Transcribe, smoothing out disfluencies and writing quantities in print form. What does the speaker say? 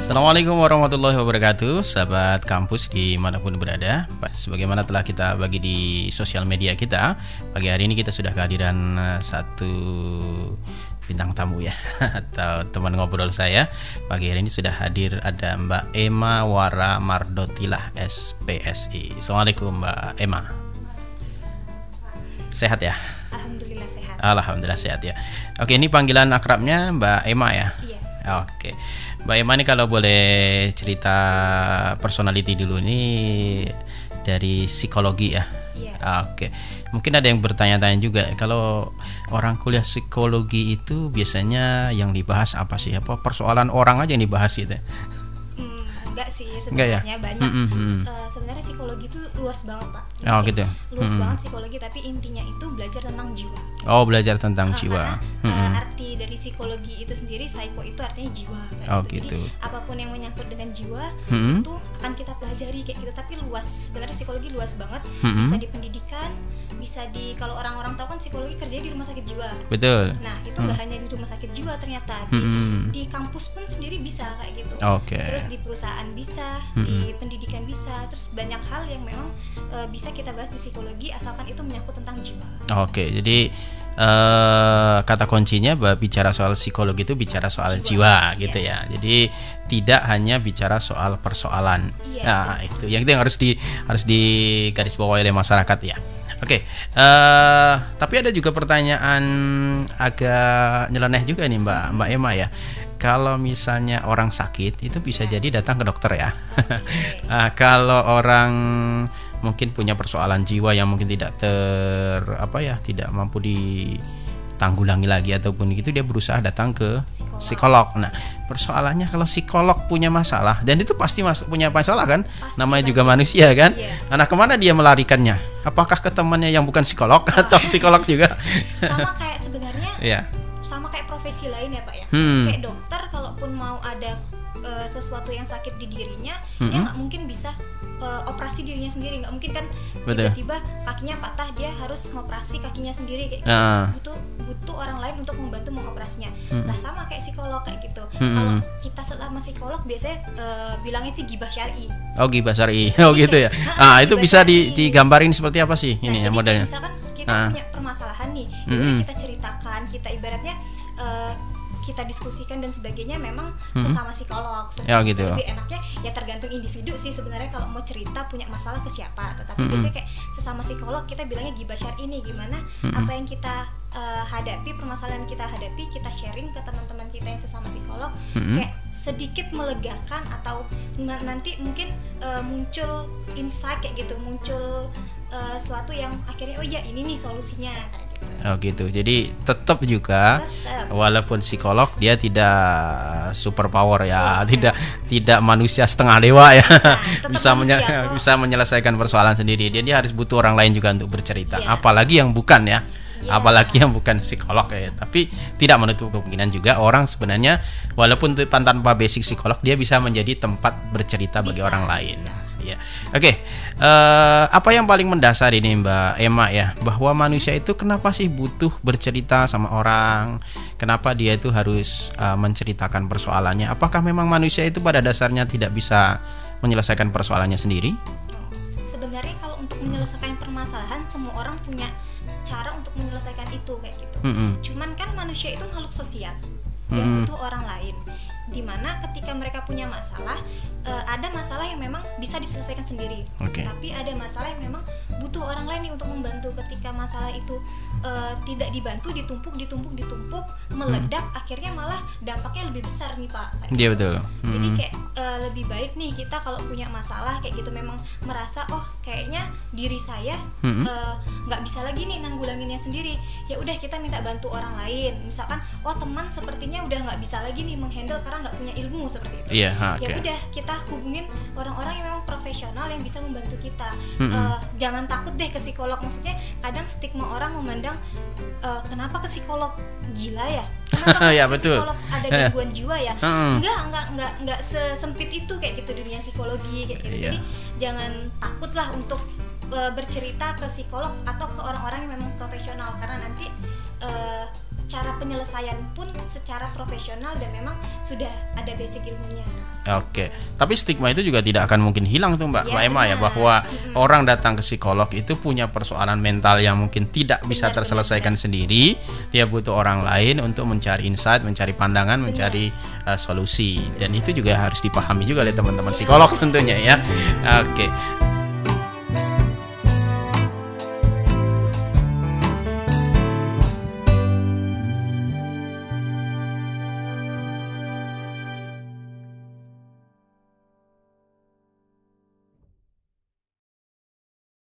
Assalamualaikum warahmatullahi wabarakatuh, sahabat kampus dimanapun berada. Sebagaimana telah kita bagi di sosial media kita, pagi hari ini kita sudah kehadiran satu bintang tamu ya, atau teman ngobrol saya. Pagi hari ini sudah hadir ada Mbak Emma Wara Mardotilah SPSI. Assalamualaikum Mbak Emma. Sehat ya? Alhamdulillah sehat. Alhamdulillah sehat ya. Oke, ini panggilan akrabnya Mbak Emma ya? Iya. Oke, Mbak Emma ini kalau boleh cerita personality dulu, ini dari psikologi ya? Iya. Oke, mungkin ada yang bertanya-tanya juga, kalau orang kuliah psikologi itu biasanya yang dibahas apa sih? Apa persoalan orang aja yang dibahas gitu? Enggak sih Enggak ya? sebenarnya banyak. Sebenarnya psikologi itu luas banget Pak. Oh gitu. Luas banget psikologi, tapi intinya itu belajar tentang jiwa. Oh, belajar tentang jiwa. Karena arti dari psikologi itu sendiri, psycho itu artinya jiwa. Oh gitu. Jadi apapun yang menyangkut dengan jiwa itu akan kita pelajari kayak gitu. Tapi luas, sebenarnya psikologi luas banget. Bisa di pendidikan, bisa di, kalau orang-orang tahu kan psikologi kerjanya di rumah sakit jiwa. Betul. Nah itu nggak hanya di rumah sakit jiwa, ternyata di kampus pun sendiri bisa kayak gitu. Oke. Terus di perusahaan bisa, di pendidikan bisa, terus banyak hal yang memang bisa kita bahas di psikologi asalkan itu menyangkut tentang jiwa. Oke, jadi kata kuncinya bahwa bicara soal psikologi itu bicara soal jiwa gitu ya. Jadi tidak hanya bicara soal persoalan. Iya. Nah, itu yang harus digarisbawahi oleh masyarakat ya. Oke, tapi ada juga pertanyaan agak nyeleneh juga nih Mbak Emma ya. Kalau misalnya orang sakit itu bisa jadi datang ke dokter ya. Kalau orang mungkin punya persoalan jiwa yang mungkin tidak tidak mampu ditanggulangi lagi ataupun gitu, dia berusaha datang ke psikolog. Nah, persoalannya kalau psikolog punya masalah, dan itu pasti punya masalah kan? Namanya juga manusia kan? Iya. Nah, kemana dia melarikannya? Apakah ke temannya yang bukan psikolog atau psikolog juga? Sama kayak sebenarnya. Iya. Sama kayak profesi lain ya Pak ya. Kayak dokter kalaupun mau ada sesuatu yang sakit di dirinya, dia nggak mungkin bisa operasi dirinya sendiri, nggak mungkin kan. Tiba-tiba kakinya patah, dia harus ngoperasi kakinya sendiri kayak gitu. Butuh orang lain untuk membantu mengoperasinya. Nah sama kayak psikolog kayak gitu. Kalau kita selama psikolog biasanya bilangnya sih ghibah syar'i. Oh, ghibah syar'i. Oh gitu ya. Itu bisa digambarin seperti apa sih ini ya modelnya? Misalkan kita punya permasalahan nih, jadi kita ceritakan, kita ibaratnya kita diskusikan dan sebagainya, memang sesama psikolog. Gitu. Lebih enaknya ya tergantung individu sih sebenarnya kalau mau cerita punya masalah ke siapa. Tetapi biasanya kayak sesama psikolog kita bilangnya ghibah syar'i ini, gimana apa yang kita hadapi, permasalahan kita hadapi, kita sharing ke teman-teman kita yang sesama psikolog, kayak sedikit melegakan atau nanti mungkin muncul insight kayak gitu, muncul suatu yang akhirnya oh iya ini nih solusinya kayak gitu. Oh gitu. Jadi tetap juga walaupun psikolog dia tidak super power ya, tidak manusia setengah dewa ya. Bisa menyelesaikan persoalan sendiri. Dia harus butuh orang lain juga untuk bercerita. Apalagi yang bukan ya. Apalagi yang bukan psikolog ya. Tapi tidak menutup kemungkinan juga orang sebenarnya walaupun tanpa basic psikolog, dia bisa menjadi tempat bercerita bagi orang lain. Ya. Oke, apa yang paling mendasar ini Mbak Emma ya, bahwa manusia itu kenapa sih butuh bercerita sama orang? Kenapa dia itu harus menceritakan persoalannya? Apakah memang manusia itu pada dasarnya tidak bisa menyelesaikan persoalannya sendiri? Sebenarnya kalau untuk menyelesaikan permasalahan, semua orang punya cara untuk menyelesaikan itu kayak gitu. Cuman kan manusia itu makhluk sosial, dia butuh orang lain. Dimana ketika mereka punya masalah, ada masalah yang memang bisa diselesaikan sendiri, tapi ada masalah yang memang butuh orang lain nih untuk membantu. Ketika masalah itu tidak dibantu, ditumpuk, meledak, akhirnya malah dampaknya lebih besar nih Pak. Iya betul. Jadi kayak lebih baik nih kita kalau punya masalah kayak gitu, memang merasa oh kayaknya diri saya nggak bisa lagi nih nanggulanginnya sendiri, ya udah kita minta bantu orang lain. Misalkan oh teman sepertinya udah nggak bisa lagi nih menghandle karena nggak punya ilmu seperti itu. Ya udah kita hubungin orang-orang yang memang profesional yang bisa membantu kita. Jangan takut deh ke psikolog. Maksudnya kadang stigma orang memandang kenapa ke psikolog, gila ya? Kenapa ke psikolog ada gangguan jiwa ya? Enggak sesempit itu kayak gitu dunia psikologi kayak gitu. Jadi jangan takutlah untuk bercerita ke psikolog atau ke orang-orang yang memang profesional, karena nanti cara penyelesaian pun secara profesional dan memang sudah ada basic ilmunya. Oke, tapi stigma itu juga tidak akan mungkin hilang tuh Mbak Emma ya, bahwa orang datang ke psikolog itu punya persoalan mental yang mungkin tidak bisa terselesaikan sendiri. Dia butuh orang lain untuk mencari insight, mencari pandangan, mencari solusi, dan itu juga harus dipahami juga oleh teman-teman psikolog tentunya ya. Oke.